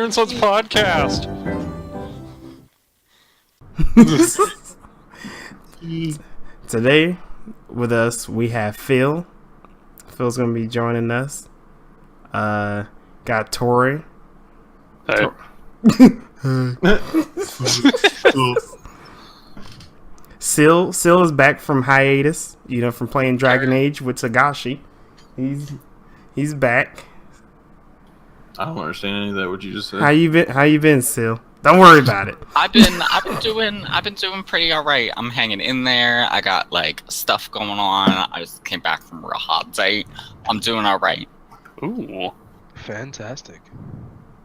Lanier and Sons podcast. Today, with us, we have Phil. Phil's gonna be joining us. Got Tori. Hey. Sil is back from hiatus. From playing Dragon Age with Tagashi. He's back. I don't understand any of that. What you just said. How you been, Sil? Don't worry about it. I've been doing pretty alright. I'm hanging in there. I got stuff going on. I just came back from a real hot date. I'm doing alright. Ooh. Fantastic.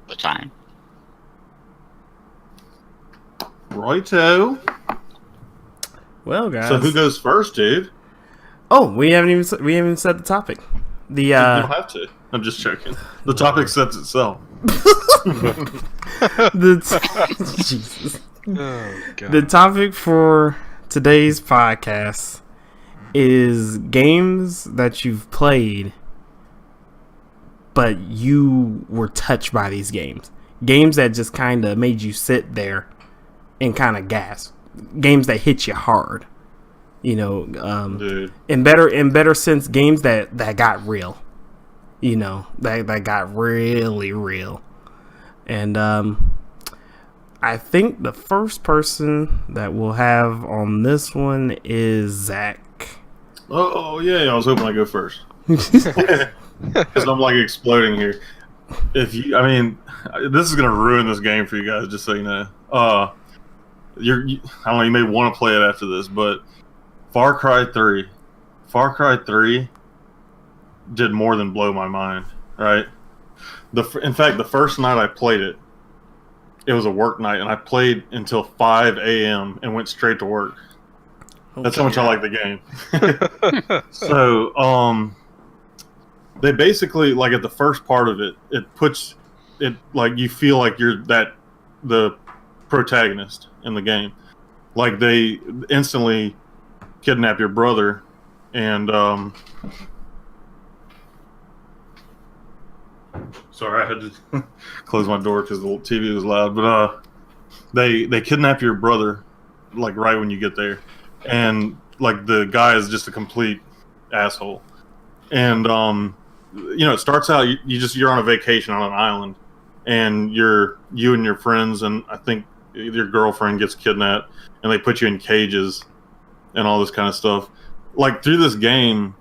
The time. Righto. Well, guys. So who goes first, dude? Oh, we haven't even said the topic. You don't have to. I'm just joking. The topic sets itself. Jesus. Oh, God. The topic for today's podcast is games that you've played, but you were touched by these games. Games that just kind of made you sit there and kind of gasp. Games that hit you hard. Dude. In better sense, games that got real. That got really real. And I think the first person that we'll have on this one is Zach. Oh yeah, I was hoping I'd go first. Because I'm exploding here. This is gonna ruin this game for you guys, just so you know. I don't know, you may want to play it after this, but Far Cry 3 did more than blow my mind, right? In fact, the first night I played it, it was a work night, and I played until 5 a.m. and went straight to work. That's how much I like the game. So, they basically, at the first part of it, it puts it, you feel like you're the protagonist in the game. They instantly kidnap your brother, and sorry, I had to close my door because the TV was loud. But they kidnap your brother right when you get there, and the guy is just a complete asshole. And it starts out you're on a vacation on an island, and you and your friends, and I think your girlfriend gets kidnapped, and they put you in cages and all this kind of stuff. Through this game,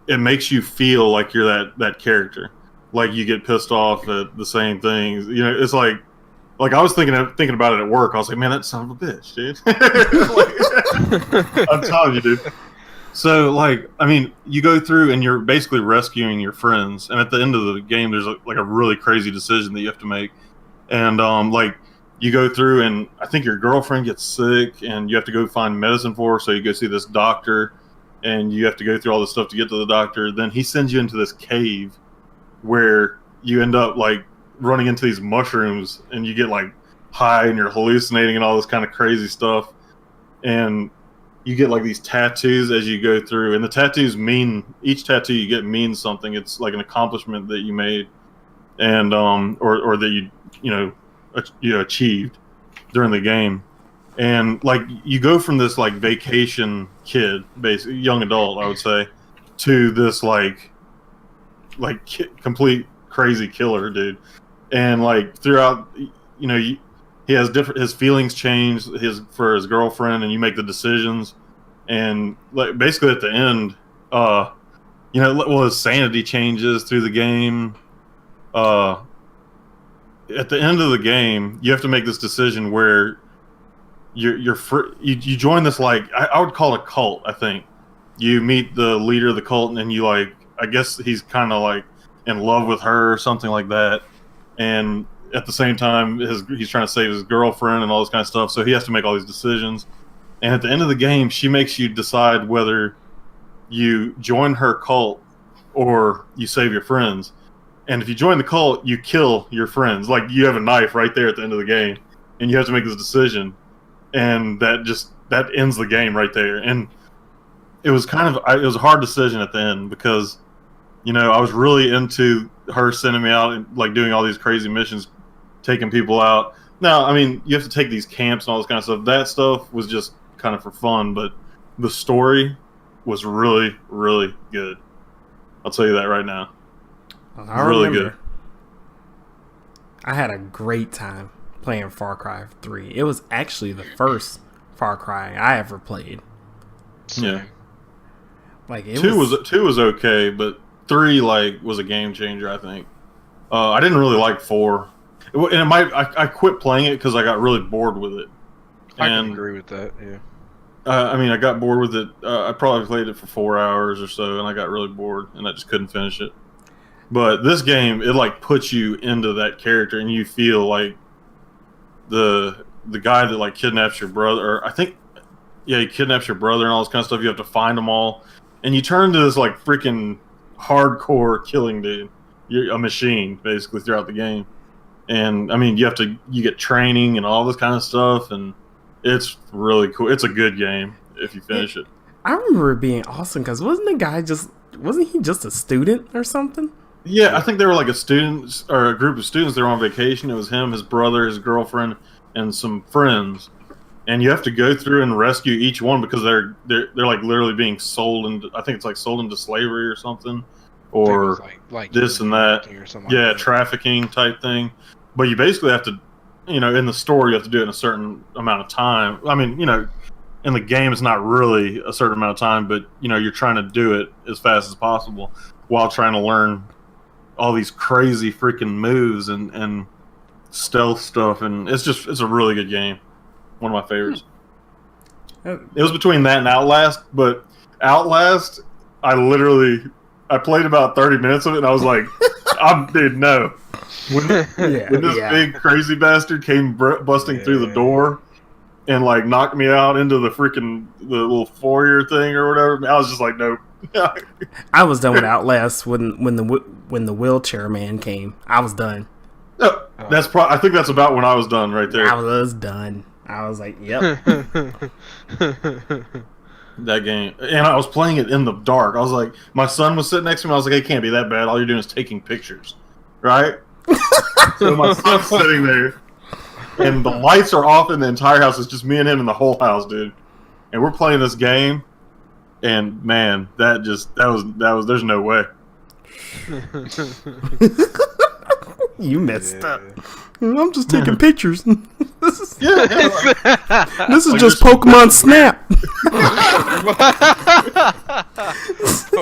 it makes you feel like you're that character. You get pissed off at the same things. It's I was thinking about it at work. I was like, man, that son of a bitch, dude. I'm telling you, dude. So, you go through and you're basically rescuing your friends, and at the end of the game, there's a really crazy decision that you have to make, and you go through, and I think your girlfriend gets sick, and you have to go find medicine for her. So you go see this doctor, and you have to go through all this stuff to get to the doctor. Then he sends you into this cave where you end up running into these mushrooms, and you get high, and you're hallucinating and all this kind of crazy stuff. And you get these tattoos as you go through, and the tattoos each tattoo you get means something. It's an accomplishment that you made, and or that you achieved during the game. And you go from this vacation kid, basically young adult, I would say, to this complete crazy killer dude. And throughout, he has his feelings change for his girlfriend, and you make the decisions. And basically at the end, his sanity changes through the game. At the end of the game, you have to make this decision where you join this I would call it a cult. I think you meet the leader of the cult, and you I guess he's kind of in love with her or something like that, and at the same time he's trying to save his girlfriend and all this kind of stuff. So he has to make all these decisions, and at the end of the game, she makes you decide whether you join her cult or you save your friends. And if you join the cult, you kill your friends. You have a knife right there at the end of the game, and you have to make this decision, and that ends the game right there. And it was it was a hard decision at the end, because I was really into her sending me out and doing all these crazy missions taking people out. Now, I mean, you have to take these camps and all this kind of stuff. That stuff was just kind of for fun, but the story was really, really good. I'll tell you that right now. I Really remember. good. I had a great time playing Far Cry 3. It was actually the first Far Cry I ever played. Yeah. Like it Two was okay, but 3 was a game changer, I think. I didn't really like 4. I quit playing it because I got really bored with it. I can agree with that. Yeah. I mean, I got bored with it. I probably played it for 4 hours or so, and I got really bored, and I just couldn't finish it. But this game, it puts you into that character, and you feel like the guy that kidnaps your brother, or I think, yeah, he kidnaps your brother and all this kind of stuff. You have to find them all, and you turn to this freaking hardcore killing dude. You're a machine basically throughout the game, and I mean, you get training and all this kind of stuff, and it's really cool. It's a good game if you finish it. I remember it being awesome because wasn't he just a student or something? Yeah, I think they were a student or a group of students. They were on vacation. It was him, his brother, his girlfriend, and some friends. And you have to go through and rescue each one because they're literally being sold into. I think it's sold into slavery or something, or this and that. Or something yeah, like that. trafficking type thing. But you basically have to, in the story, you have to do it in a certain amount of time. I mean, in the game, it's not really a certain amount of time, but you're trying to do it as fast as possible while trying to learn all these crazy freaking moves and stealth stuff, and it's a really good game. One of my favorites. It was between that and Outlast, but Outlast, I played about 30 minutes of it, and I was like, dude, no. When this big crazy bastard came busting through the door and knocked me out into the little foyer thing or whatever, I was just like, nope. I was done with Outlast when the wheelchair man came. I was done. No, I think that's about when I was done right there. I was done. I was like, yep. That game, and I was playing it in the dark. I was like, my son was sitting next to me. I was like, it can't be that bad. All you're doing is taking pictures, right? So my son's sitting there, and the lights are off in the entire house. It's just me and him in the whole house, dude. And we're playing this game, and man, that was. There's no way. You messed up. I'm just taking pictures. This is just Pokemon Snap.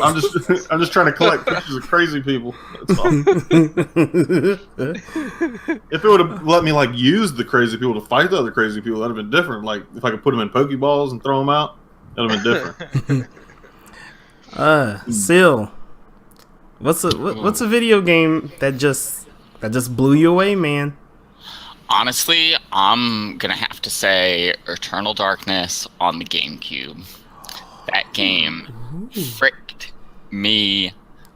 I'm just trying to collect pictures of crazy people. That's all. If it would have let me use the crazy people to fight the other crazy people, that'd have been different. If I could put them in Pokeballs and throw them out, that'd have been different. Seal. What's a video game that just blew you away, man? Honestly, I'm gonna have to say Eternal Darkness on the GameCube. That game fricked me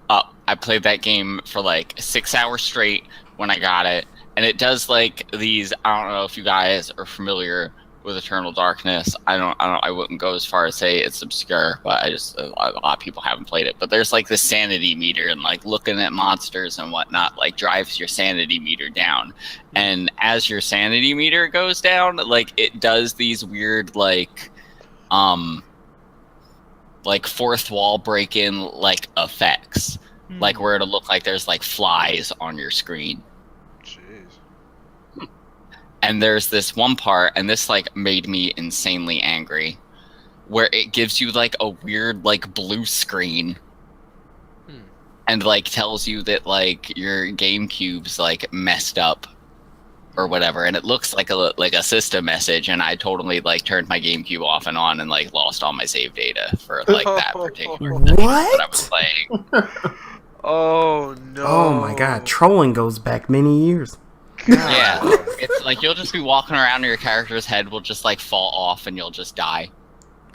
up. I played that game for 6 hours straight when I got it, and it does these. I don't know if you guys are familiar with Eternal Darkness. I wouldn't go as far as say it's obscure, but a lot of people haven't played it. But there's this sanity meter, and looking at monsters and whatnot drives your sanity meter down. And as your sanity meter goes down, it does these weird fourth wall break in effects, where it'll look like there's flies on your screen. And there's this one part, and this made me insanely angry, where it gives you a weird blue screen, and tells you that your GameCube's messed up or whatever, and it looks like a system message, and I totally turned my GameCube off and on and lost all my save data for that particular thing that I was playing. Oh no! Oh my god, trolling goes back many years. Yeah, it's you'll just be walking around and your character's head will just fall off and you'll just die.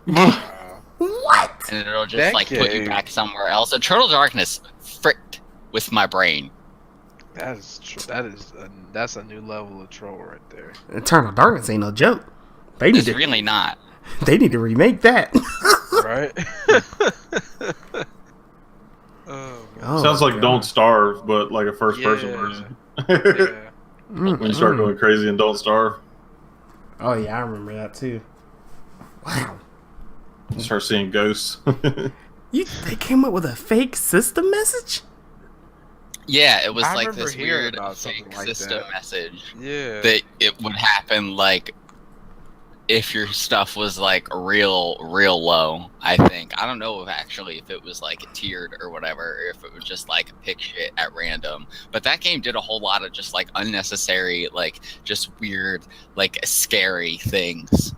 What? And it'll just put you back somewhere else. Eternal Darkness fricked with my brain. That's a new level of troll right there. Eternal Darkness ain't no joke. It's really not. They need to remake that. Right? Sounds like Don't Starve, but a first-person version. Yeah. When you start going crazy and don't starve, Oh yeah, I remember that too. Wow. you start seeing ghosts. They came up with a fake system message? Yeah, it was I like remember this hearing weird about something fake like system that. message Yeah. that it would happen like if your stuff was like real low. I think I don't know if it was like tiered or whatever, or if it was just like pick shit at random. But that game did a whole lot of just like unnecessary, like just weird, like scary things.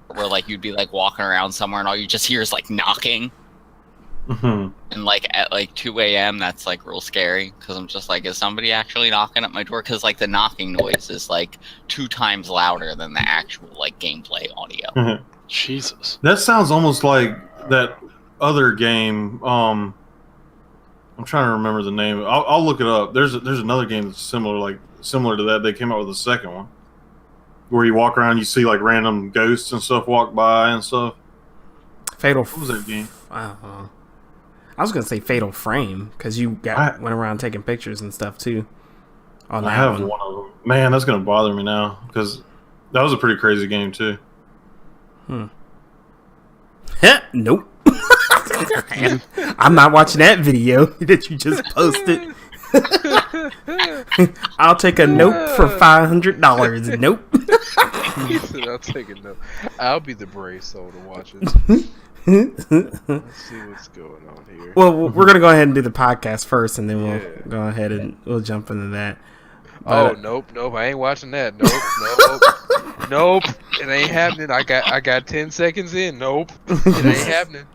Where like you'd be like walking around somewhere and all you just hear is like knocking. Mhm. And like at like 2 a.m. that's like real scary because I'm just like, is somebody actually knocking at my door? Because like the knocking noise is like 2 times louder than the actual like gameplay audio. Jesus. That sounds almost like that other game. I'm trying to remember the name. I'll look it up. There's another game that's similar to that. They came out with a second one where you walk around, you see like random ghosts and stuff walk by and stuff. Fatal. What was that game? I don't know. I was gonna say Fatal Frame because you went around taking pictures and stuff too. On I that have one. one of them. Man, that's gonna bother me now because that was a pretty crazy game too. Nope. I'm not watching that video that you just posted. I'll take a nope for $500. Nope. He said, I'll take a note. I'll be the brave soul to watch it. Let's see what's going on here. Well, we're gonna go ahead and do the podcast first, and then we'll Yeah. go ahead and we'll jump into that. Oh, But, nope. I ain't watching that. Nope. Nope. It ain't happening. I got 10 seconds in. Nope. It ain't happening.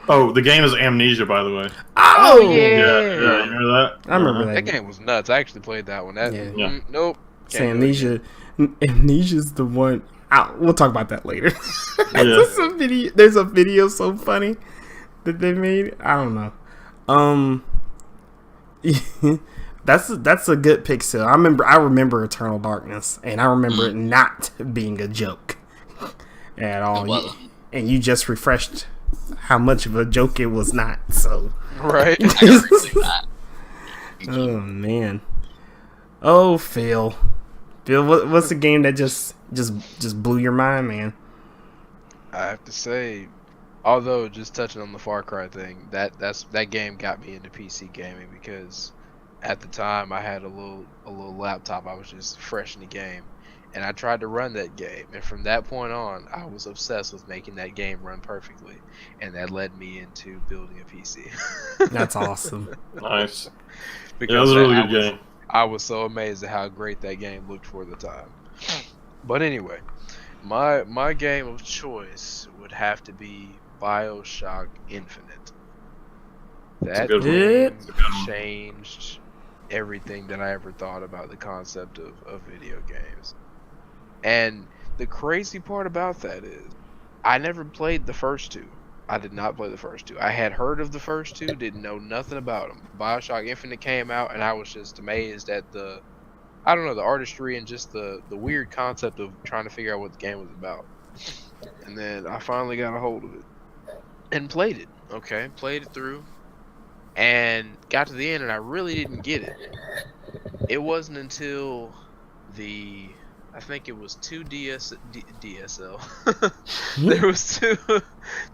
Oh, the game is Amnesia, by the way. Oh yeah. Yeah, you remember that? I remember That that. game was nuts. I actually played that one. Yeah. Nope. Say Can't do it Amnesia. Amnesia's the one. We'll talk about that later. Yeah. There's a video so funny that they made. I don't know. That's a good pick. Still, I remember Eternal Darkness, and I remember it not being a joke at all. Well, And you just refreshed how much of a joke it was not. So, Right. I can agree with that. oh man. Oh, Phil, what's the game that just blew your mind, man? I have to say, although just touching on the Far Cry thing, that game got me into PC gaming because at the time I had a little laptop. I was just fresh in the game, and I tried to run that game. And from that point on, I was obsessed with making that game run perfectly, and that led me into building a PC. That's awesome. Nice. Because Yeah, it was a really good game. I was so amazed at how great that game looked for the time. But anyway, my game of choice would have to be BioShock Infinite. That good one. game It's a good one. changed everything that I ever thought about the concept of video games. And the crazy part about that is, I never played the first two. I did not play the first two. I had heard of the first two, didn't know nothing about them. BioShock Infinite came out, and I was just amazed at the artistry and just the weird concept of trying to figure out what the game was about. And then I finally got a hold of it and played it. Okay, played it through, and got to the end, and I really didn't get it. It wasn't until I think it was DSL. There was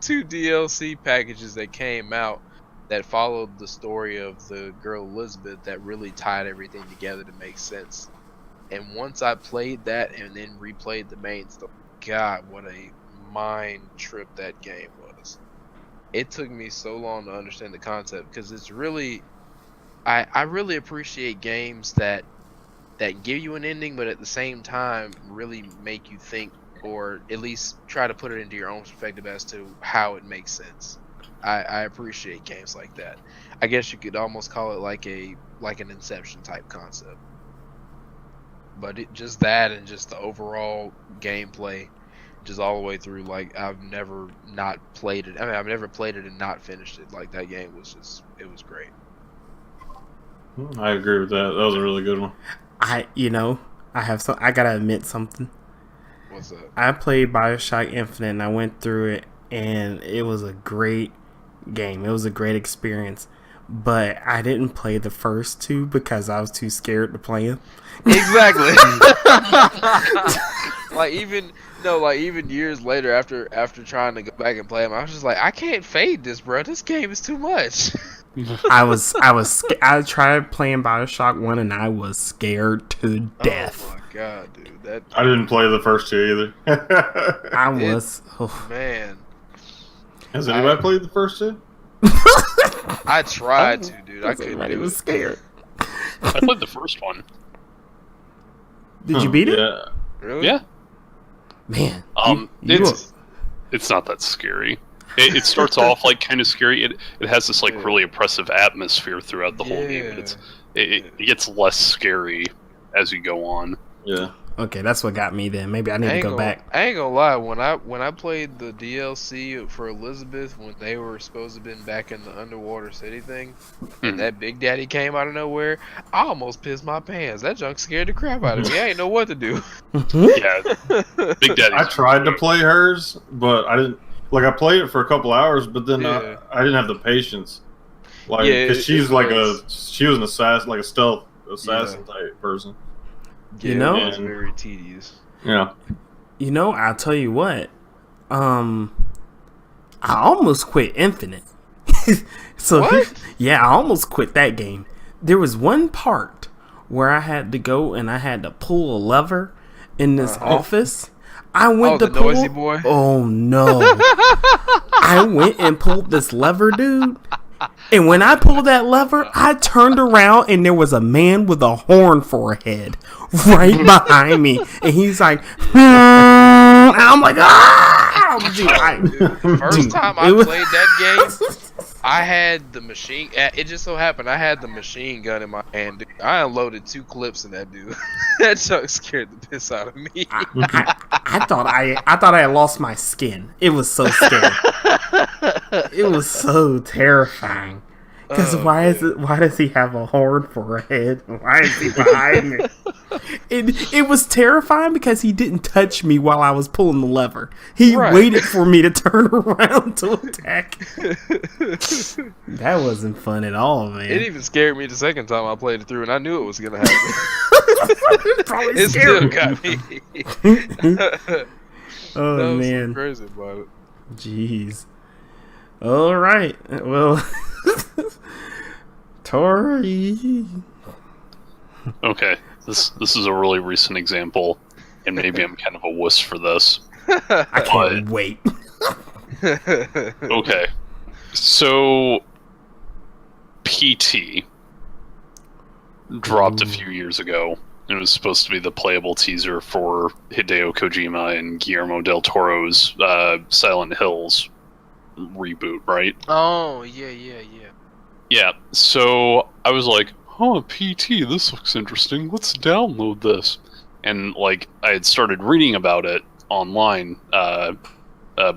two DLC packages that came out that followed the story of the girl Elizabeth that really tied everything together to make sense. And once I played that and then replayed the main story, God, what a mind trip that game was. It took me so long to understand the concept because it's really, I really appreciate games that give you an ending, but at the same time really make you think, or at least try to put it into your own perspective as to how it makes sense. I appreciate games like that. I guess you could almost call it like an Inception type concept. But just that and just the overall gameplay, just all the way through, like I've never not played it. I mean, I've never played it and not finished it. Like that game was it was great. I agree with that. That was a really good one. I gotta admit something. What's that? I played BioShock Infinite and I went through it, and it was a great game. It was a great experience. but I didn't play the first two because I was too scared to play them. Exactly. like even years later, after trying to go back and play them, I was just like, I can't fade this, bro. This game is too much. I tried playing Bioshock 1 and I was scared to death. Oh my god, dude. I didn't play the first two either. I was. Man. Has anybody played the first two? I tried to, dude. I couldn't Everybody do was it. scared. I played the first one. Did you beat it? Yeah. Really? Yeah. Man. It's not that scary. It starts off like kind of scary. It has this like really oppressive atmosphere throughout the whole game. But it gets less scary as you go on. Yeah. Okay, that's what got me then. Maybe I need to go back. I ain't gonna lie. When I played the DLC for Elizabeth, when they were supposed to have been back in the underwater city thing, and that Big Daddy came out of nowhere, I almost pissed my pants. That junk scared the crap out of me. I ain't know what to do. Yeah, Big Daddy. I tried to play hers, but I didn't. Like, I played it for a couple hours, but then I didn't have the patience. Like, because she was an assassin, like a stealth assassin type person. You know? It was very tedious. Yeah. You know, I'll tell you what. I almost quit Infinite. So What? Yeah, I almost quit that game. There was one part where I had to go and I had to pull a lever in this office. I went to the pull. noisy boy? Oh no! I went and pulled this lever, dude. And when I pulled that lever, I turned around and there was a man with a horn for a head right behind me, and he's like, and I'm like, ah! First time I played that game, I had the machine. It just so happened I had the machine gun in my hand. Dude. I unloaded 2 clips in that dude. That junk scared the piss out of me. I thought I had lost my skin. It was so scary. It was so terrifying. Because why does he have a horn for a head? Why is he behind me? It was terrifying because he didn't touch me while I was pulling the lever. He waited for me to turn around to attack. That wasn't fun at all, man. It even scared me the second time I played it through, and I knew it was gonna happen. It still got me. Oh that was man, so crazy about it. Jeez. All right. Well, Tori. Okay, this is a really recent example, and maybe I'm kind of a wuss for this. I can't wait. Okay, so PT dropped a few years ago. It was supposed to be the playable teaser for Hideo Kojima and Guillermo del Toro's Silent Hills reboot, right? Oh, yeah. Yeah, so I was like, oh, PT, this looks interesting. Let's download this. And, like, I had started reading about it online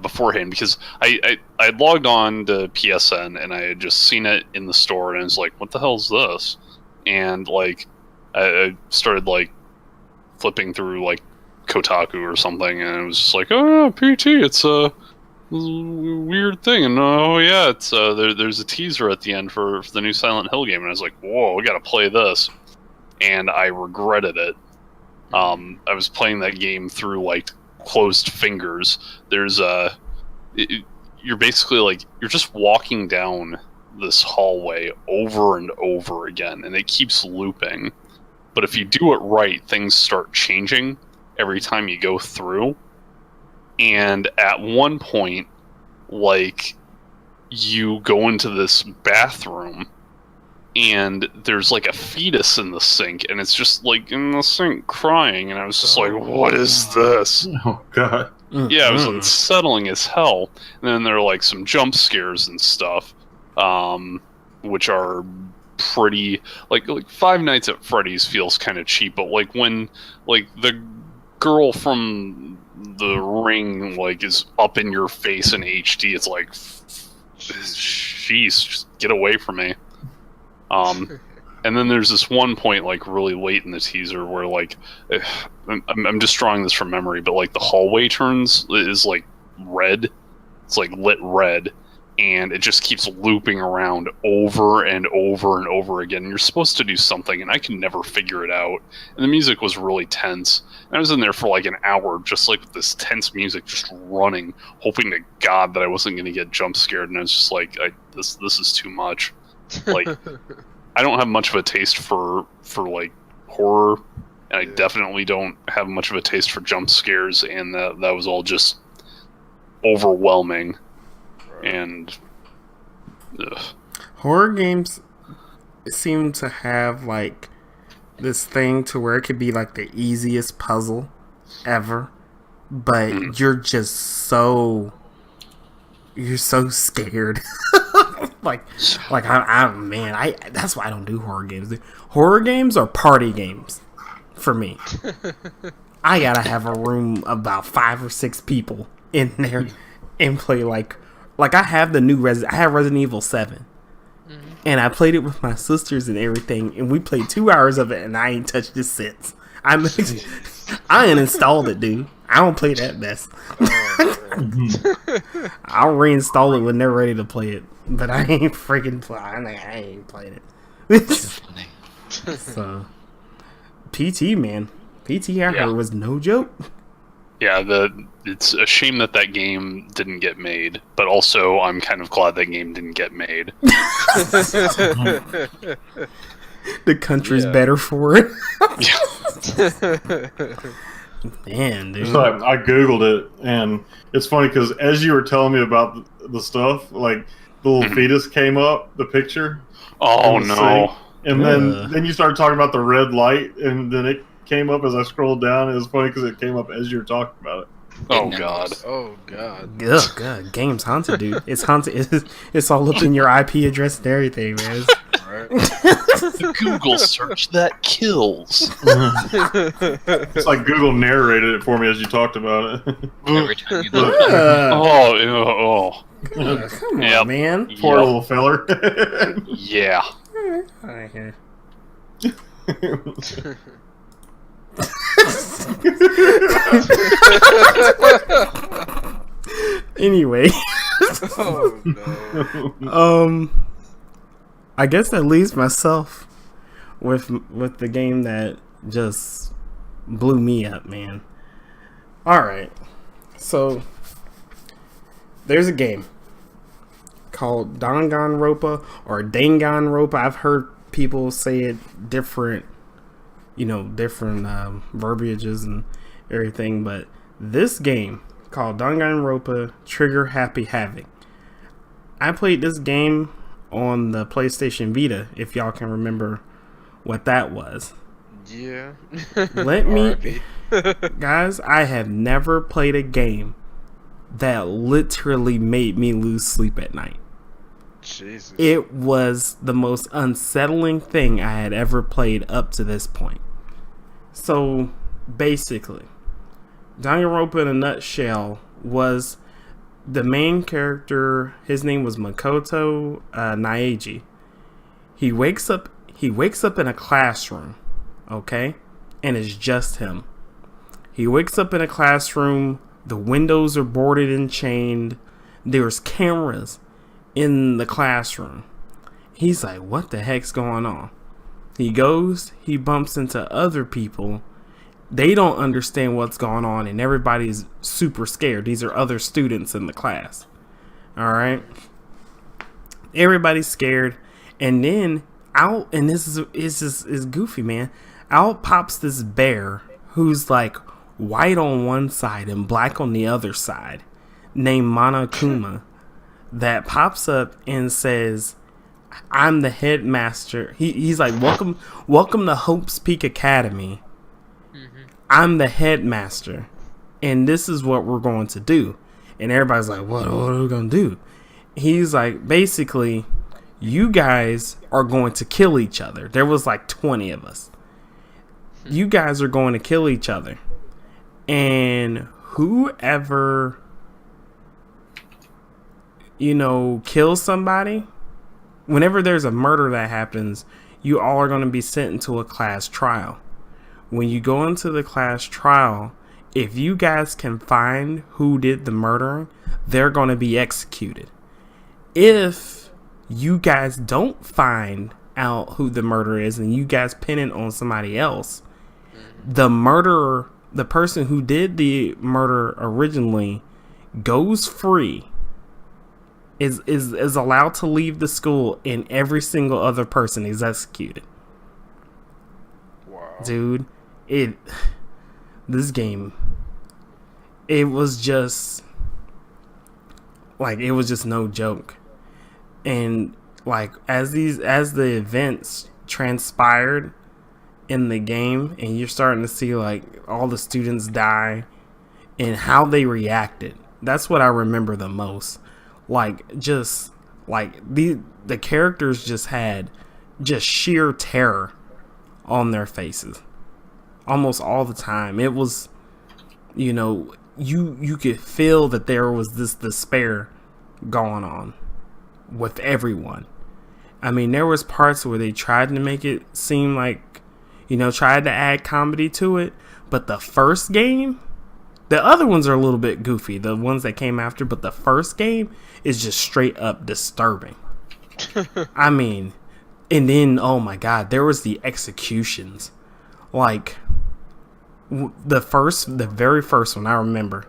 beforehand because I had logged on to PSN and I had just seen it in the store and I was like, what the hell is this? And, like, I started, like, flipping through, like, Kotaku or something and it was just like, oh, PT, it's a weird thing. And oh, yeah, it's there's a teaser at the end for the new Silent Hill game. And I was like, whoa, we gotta play this. And I regretted it. I was playing that game through, like, closed fingers. There's you're basically, like, you're just walking down this hallway over and over again, and it keeps looping. But if you do it right, things start changing every time you go through. And at one point, like, you go into this bathroom, and there's, like, a fetus in the sink, and it's just, like, in the sink crying, and I was just like, what is this? Oh, God. Yeah, it was unsettling as hell. And then there are, like, some jump scares and stuff, which are pretty, like Five Nights at Freddy's feels kind of cheap, but, like, when, like, the girl from The Ring, like, is up in your face in HD, it's like, jeez, just get away from me. And then there's this one point, like, really late in the teaser where, like, I'm just drawing this from memory, but, like, the hallway is, like, red. It's, like, lit red. and it just keeps looping around over and over and over again. You're supposed to do something, and I can never figure it out. And the music was really tense. And I was in there for like an hour, just like with this tense music just running, hoping to God that I wasn't going to get jump scared. And I was just like, this is too much. Like, I don't have much of a taste for like horror, and I definitely don't have much of a taste for jump scares. And that was all just overwhelming. And horror games seem to have like this thing to where it could be like the easiest puzzle ever, but you're so scared. like I that's why I don't do horror games. Horror games are party games for me. I gotta have a room about 5 or 6 people in there and play like I have the new I have Resident Evil 7. And I played it with my sisters and everything, and we played 2 hours of it, and I ain't touched it since. I uninstalled it, dude. I don't play that mess. I'll reinstall it when they're ready to play it, but I ain't freaking playing. I ain't playing it. So, PT, man, PT I heard was no joke. Yeah, it's a shame that game didn't get made, but also I'm kind of glad that game didn't get made. The country's better for it. Man, dude. So I googled it, and it's funny because as you were telling me about the stuff, like the little fetus came up, the picture. Oh no! And then you started talking about the red light, and then it came up as I scrolled down. It was funny because it came up as you were talking about it. Oh god! Oh god! Ugh, god, game's haunted, dude. It's haunted. It's all up in your IP address and everything, man. The Google search that kills. It's like Google narrated it for me as you talked about it. Every time you look. Come on, man. Poor little feller. Yeah. Alright, here. Anyway. Oh no. I guess that leaves myself with the game that just blew me up, man. Alright. So there's a game called Danganronpa or Danganronpa. I've heard people say it different, different verbiages and everything, but this game called Danganronpa Trigger Happy Havoc. I played this game on the PlayStation Vita, if y'all can remember what that was. Yeah. Let me guys, I have never played a game that literally made me lose sleep at night. Jesus. It was the most unsettling thing I had ever played up to this point. So basically, Danganronpa in a nutshell was the main character. His name was Makoto Naeji. He wakes up in a classroom, okay? And it's just him. He wakes up in a classroom. The windows are boarded and chained. There's cameras in the classroom. He's like, what the heck's going on? He bumps into other people. They don't understand what's going on, and everybody's super scared. These are other students in the class. Alright? Everybody's scared. And then out, and this is goofy, man. Out pops this bear who's like white on one side and black on the other side, named Monokuma, that pops up and says, I'm the headmaster. He's like, welcome to Hope's Peak Academy. I'm the headmaster, and this is what we're going to do. And everybody's like, what are we going to do? He's like, basically, you guys are going to kill each other. There was like 20 of us. You guys are going to kill each other. And whoever, kills somebody, whenever there's a murder that happens, you all are going to be sent into a class trial. When you go into the class trial, if you guys can find who did the murdering, they're going to be executed. if you guys don't find out who the murderer is and you guys pin it on somebody else, the murderer, the person who did the murder originally, goes free, is allowed to leave the school, and every single other person is executed. Wow. Dude, this game, it was just no joke. And like as the events transpired in the game, and you're starting to see like all the students die and how they reacted, that's what I remember the most. Like just like the characters just had just sheer terror on their faces almost all the time. It was, you could feel that there was this despair going on with everyone. I mean, there was parts where they tried to make it seem like, tried to add comedy to it, but the first game, the other ones are a little bit goofy, the ones that came after, but the first game is just straight up disturbing. I mean, and then, oh my god, there was the executions. Like, the very first one, I remember.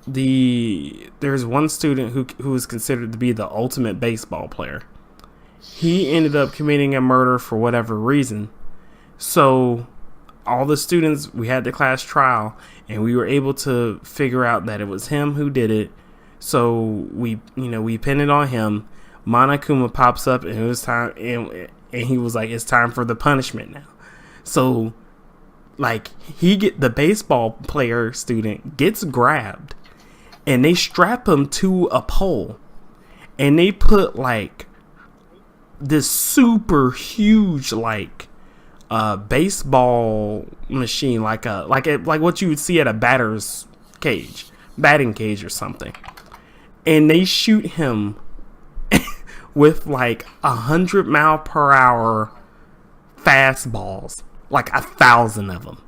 There's one student who was considered to be the ultimate baseball player. He ended up committing a murder for whatever reason. So, all the students, we had the class trial, and we were able to figure out that it was him who did it. So we pinned it on him. Monokuma pops up, and it was time, and he was like, "It's time for the punishment now." So, like, the baseball player student gets grabbed, and they strap him to a pole, and they put like this super huge baseball machine, like what you would see at a batting cage or something, and they shoot him with like 100-mile-per-hour fastballs, like 1,000 of them,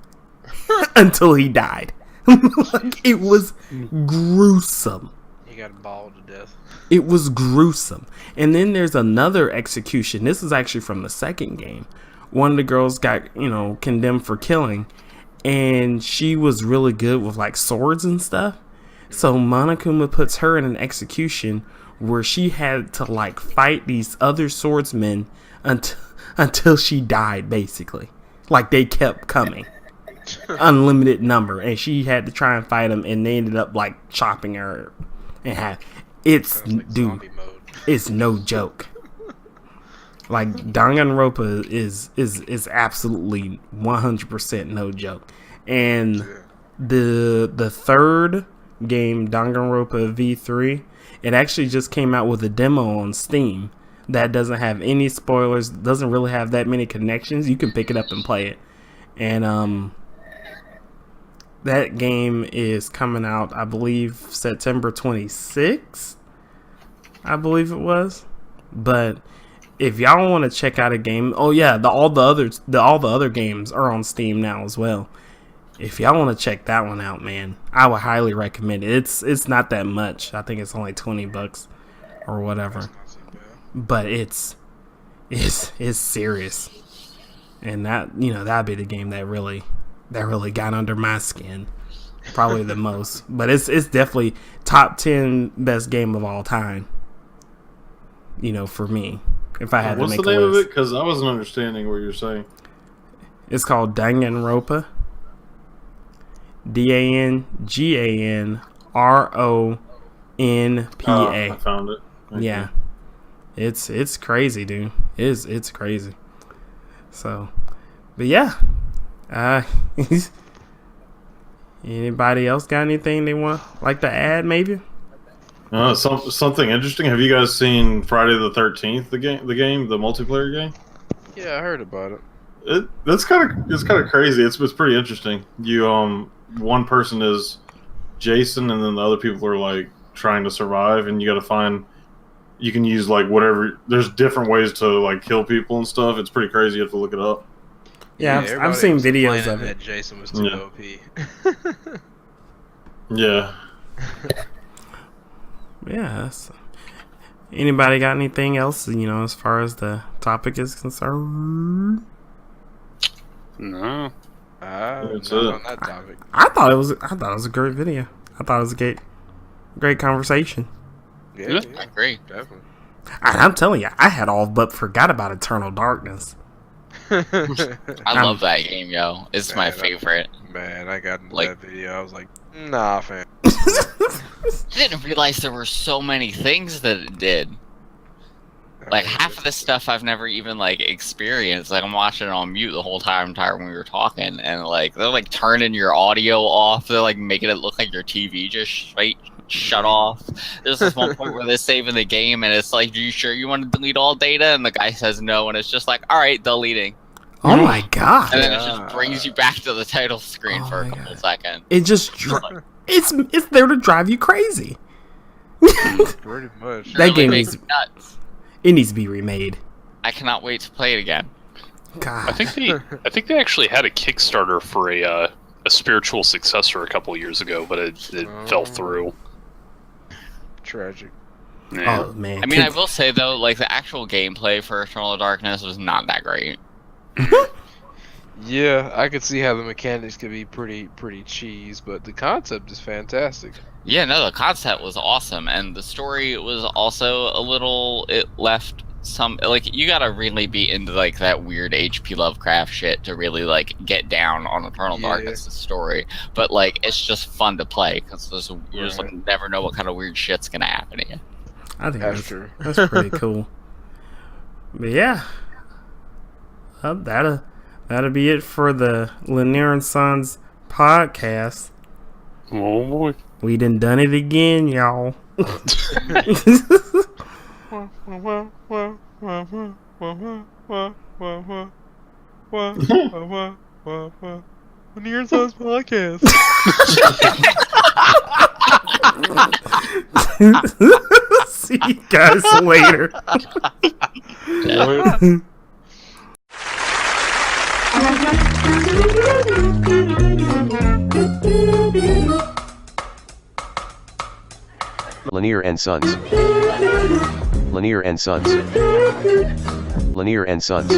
until he died. Like, it was gruesome. He got balled to death. It was gruesome. And then there's another execution. This is actually from the second game. One of the girls got, condemned for killing, and she was really good with like swords and stuff. So Monokuma puts her in an execution where she had to like fight these other swordsmen until she died, basically. Like, they kept coming. Unlimited number, and she had to try and fight them, and they ended up like chopping her in half. It's like zombie mode. It's no joke. Like, Danganronpa is absolutely 100% no joke. And the third game, Danganronpa V3, it actually just came out with a demo on Steam that doesn't have any spoilers, doesn't really have that many connections. You can pick it up and play it. And that game is coming out, I believe, September 26th. I believe it was. But if y'all want to check out a game, all the other games are on Steam now as well. If y'all want to check that one out, man, I would highly recommend it. It's not that much. I think it's only $20 or whatever. But it's serious. And that'd be the game that really got under my skin, probably the most. But it's definitely top 10 best game of all time, for me, if I had to make a list. What's the name of it? Because I wasn't understanding what you're saying. It's called Danganronpa. DANGANRONPA. I found it. Okay. Yeah, it's crazy, dude. It's crazy. So, but yeah. Anybody else got anything they want like to add? Maybe. Something interesting. Have you guys seen Friday the 13th? The multiplayer game? Yeah, I heard about it. It's kind of crazy. It's pretty interesting. You one person is Jason, and then the other people are like trying to survive, and you got to find. You can use like whatever. There's different ways to like kill people and stuff. It's pretty crazy. You have to look it up. Yeah, I've seen videos of it. That Jason was too OP. Yeah. Yeah. Anybody got anything else, as far as the topic is concerned? No. That's not it. on that topic. I thought it was a great video. I thought it was a great conversation. Yeah, I agree. definitely. And I'm telling you, I had all but forgot about Eternal Darkness. I love that game, yo. It's my Man, favorite. Man, I got into Like- that video. I was like, nah, fam. I didn't realize there were so many things that it did. Like half of the stuff I've never even like experienced. Like I'm watching it on mute the whole time when we were talking, and like they're like turning your audio off. They're like making it look like your TV just straight shut off. There's this one point where they're saving the game, and it's like, "Are you sure you want to delete all data?" And the guy says no, and it's just like, "All right, deleting." Oh my god! And then it just brings you back to the title screen Oh for a my couple God. seconds. It just it's there to drive you crazy. Pretty much. That game makes is- me nuts. It needs to be remade. I cannot wait to play it again. God, I think they actually had a Kickstarter for a spiritual successor a couple years ago, but it fell through. Tragic. Yeah. oh man. I mean, I will say though, like the actual gameplay for Eternal Darkness was not that great. Yeah, I could see how the mechanics could be pretty cheese, but the concept is fantastic. Yeah, no, the concept was awesome, and the story was also a little. It left some like you gotta really be into like that weird H.P. Lovecraft shit to really like get down on Eternal Yeah. Darkness' story. But like, it's just fun to play because you just like Right. never know what kind of weird shit's gonna happen to you. I think That's true. that's pretty cool. But yeah, that'll be it for the Lanier and Sons podcast. Oh boy. We done it again, y'all. Lanier and Sons podcast. See you guys later. Lanier and Sons. Lanier and Sons. Lanier and Sons.